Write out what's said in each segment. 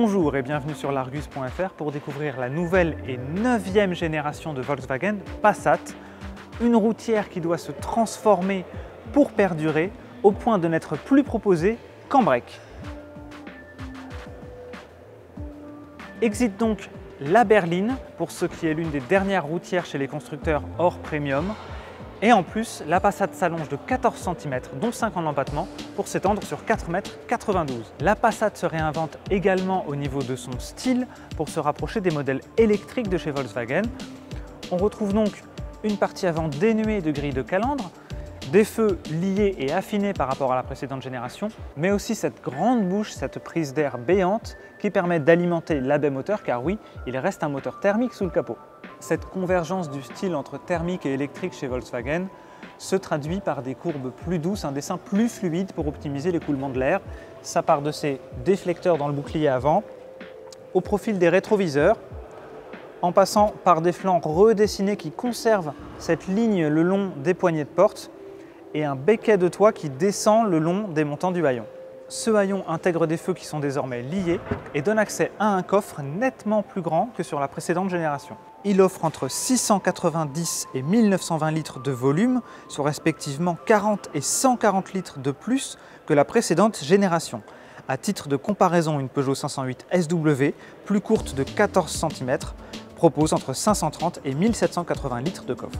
Bonjour et bienvenue sur l'Argus.fr pour découvrir la nouvelle et 9e génération de Volkswagen Passat, une routière qui doit se transformer pour perdurer au point de n'être plus proposée qu'en break. Exit donc la berline pour ce qui est l'une des dernières routières chez les constructeurs hors premium. Et en plus, la Passat s'allonge de 14 cm, dont 5 en empattement, pour s'étendre sur 4,92 m. La Passat se réinvente également au niveau de son style pour se rapprocher des modèles électriques de chez Volkswagen. On retrouve donc une partie avant dénuée de grille de calandre, des feux liés et affinés par rapport à la précédente génération, mais aussi cette grande bouche, cette prise d'air béante qui permet d'alimenter l'abbé moteur, car oui, il reste un moteur thermique sous le capot. Cette convergence du style entre thermique et électrique chez Volkswagen se traduit par des courbes plus douces, un dessin plus fluide pour optimiser l'écoulement de l'air. Ça part de ces déflecteurs dans le bouclier avant, au profil des rétroviseurs, en passant par des flancs redessinés qui conservent cette ligne le long des poignées de porte et un becquet de toit qui descend le long des montants du haillon. Ce haillon intègre des feux qui sont désormais liés et donne accès à un coffre nettement plus grand que sur la précédente génération. Il offre entre 690 et 1920 litres de volume, soit respectivement 40 et 140 litres de plus que la précédente génération. À titre de comparaison, une Peugeot 508 SW, plus courte de 14 cm, propose entre 530 et 1780 litres de coffre.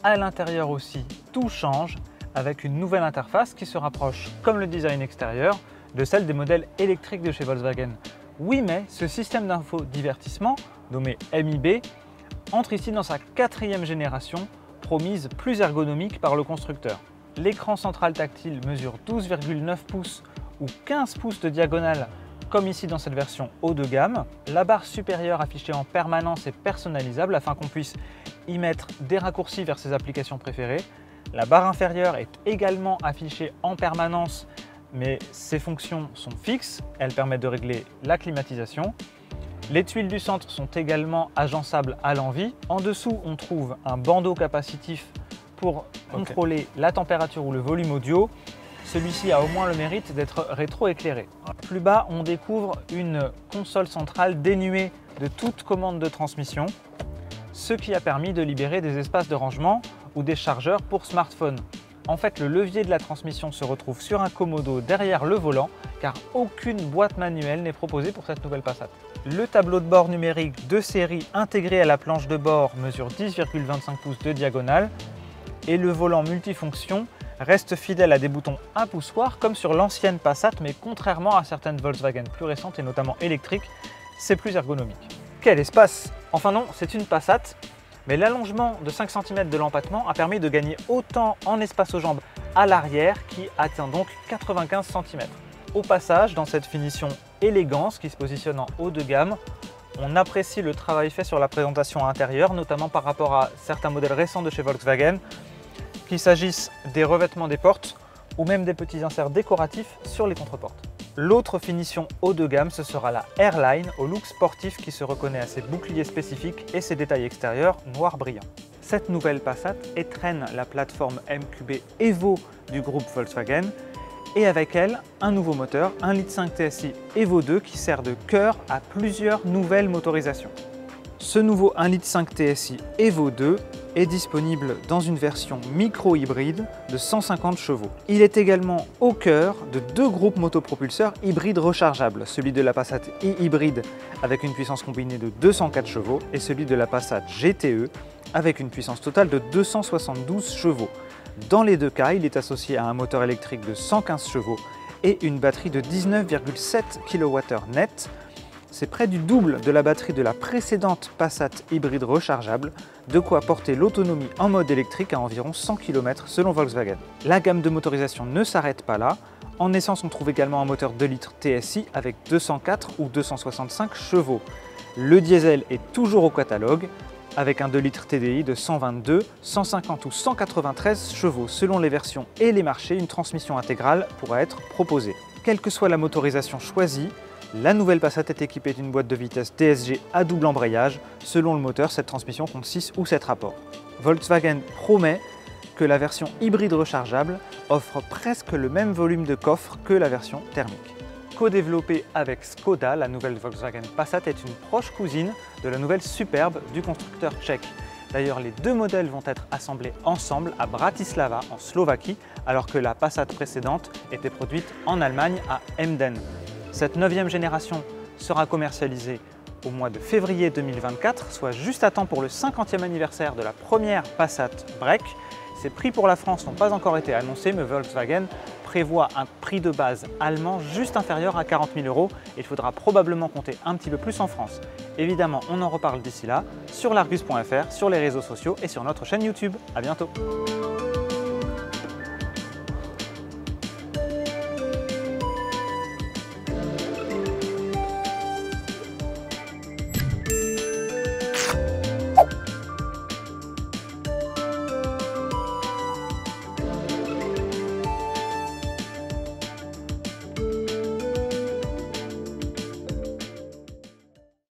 À l'intérieur aussi, tout change avec une nouvelle interface qui se rapproche, comme le design extérieur, de celle des modèles électriques de chez Volkswagen. Oui, mais ce système d'infodivertissement, nommé MIB, entre ici dans sa 4e génération, promise plus ergonomique par le constructeur. L'écran central tactile mesure 12,9 pouces ou 15 pouces de diagonale, comme ici dans cette version haut de gamme. La barre supérieure affichée en permanence est personnalisable afin qu'on puisse y mettre des raccourcis vers ses applications préférées. La barre inférieure est également affichée en permanence, mais ses fonctions sont fixes. Elles permettent de régler la climatisation. Les tuiles du centre sont également agençables à l'envie. En dessous, on trouve un bandeau capacitif pour contrôler la température ou le volume audio. Celui-ci a au moins le mérite d'être rétro-éclairé. Plus bas, on découvre une console centrale dénuée de toute commande de transmission, ce qui a permis de libérer des espaces de rangement ou des chargeurs pour smartphone. En fait, le levier de la transmission se retrouve sur un commodo derrière le volant, car aucune boîte manuelle n'est proposée pour cette nouvelle Passat. Le tableau de bord numérique de série intégré à la planche de bord mesure 10,25 pouces de diagonale et le volant multifonction reste fidèle à des boutons à poussoir comme sur l'ancienne Passat, mais contrairement à certaines Volkswagen plus récentes et notamment électriques, c'est plus ergonomique. Quel espace! Enfin non, c'est une Passat, mais l'allongement de 5 cm de l'empattement a permis de gagner autant en espace aux jambes à l'arrière qui atteint donc 95 cm. Au passage, dans cette finition élégance qui se positionne en haut de gamme, on apprécie le travail fait sur la présentation intérieure, notamment par rapport à certains modèles récents de chez Volkswagen, qu'il s'agisse des revêtements des portes ou même des petits inserts décoratifs sur les contreportes. L'autre finition haut de gamme, ce sera la Airline au look sportif qui se reconnaît à ses boucliers spécifiques et ses détails extérieurs noir brillant. Cette nouvelle Passat étrenne la plateforme MQB Evo du groupe Volkswagen et avec elle un nouveau moteur, 1,5 litre TSI Evo 2 qui sert de cœur à plusieurs nouvelles motorisations. Ce nouveau 1,5 litre TSI Evo 2 est disponible dans une version micro-hybride de 150 chevaux. Il est également au cœur de deux groupes motopropulseurs hybrides rechargeables, celui de la Passat e-hybride avec une puissance combinée de 204 chevaux et celui de la Passat GTE avec une puissance totale de 272 chevaux. Dans les deux cas, il est associé à un moteur électrique de 115 chevaux et une batterie de 19,7 kWh net. C'est près du double de la batterie de la précédente Passat hybride rechargeable, de quoi porter l'autonomie en mode électrique à environ 100 km selon Volkswagen. La gamme de motorisation ne s'arrête pas là. En essence, on trouve également un moteur 2 litres TSI avec 204 ou 265 chevaux. Le diesel est toujours au catalogue, avec un 2 litres TDI de 122, 150 ou 193 chevaux. Selon les versions et les marchés, une transmission intégrale pourra être proposée. Quelle que soit la motorisation choisie, la nouvelle Passat est équipée d'une boîte de vitesse DSG à double embrayage. Selon le moteur, cette transmission compte 6 ou 7 rapports. Volkswagen promet que que la version hybride rechargeable offre presque le même volume de coffre que la version thermique. Co-développée avec Škoda, la nouvelle Volkswagen Passat est une proche cousine de la nouvelle Superbe du constructeur tchèque. D'ailleurs, les deux modèles vont être assemblés ensemble à Bratislava, en Slovaquie, alors que la Passat précédente était produite en Allemagne, à Emden. Cette 9e génération sera commercialisée au mois de février 2024, soit juste à temps pour le 50e anniversaire de la première Passat Break. Ces prix pour la France n'ont pas encore été annoncés, mais Volkswagen prévoit un prix de base allemand juste inférieur à 40 000 €. Il faudra probablement compter un petit peu plus en France. Évidemment, on en reparle d'ici là, sur l'Argus.fr, sur les réseaux sociaux et sur notre chaîne YouTube. À bientôt!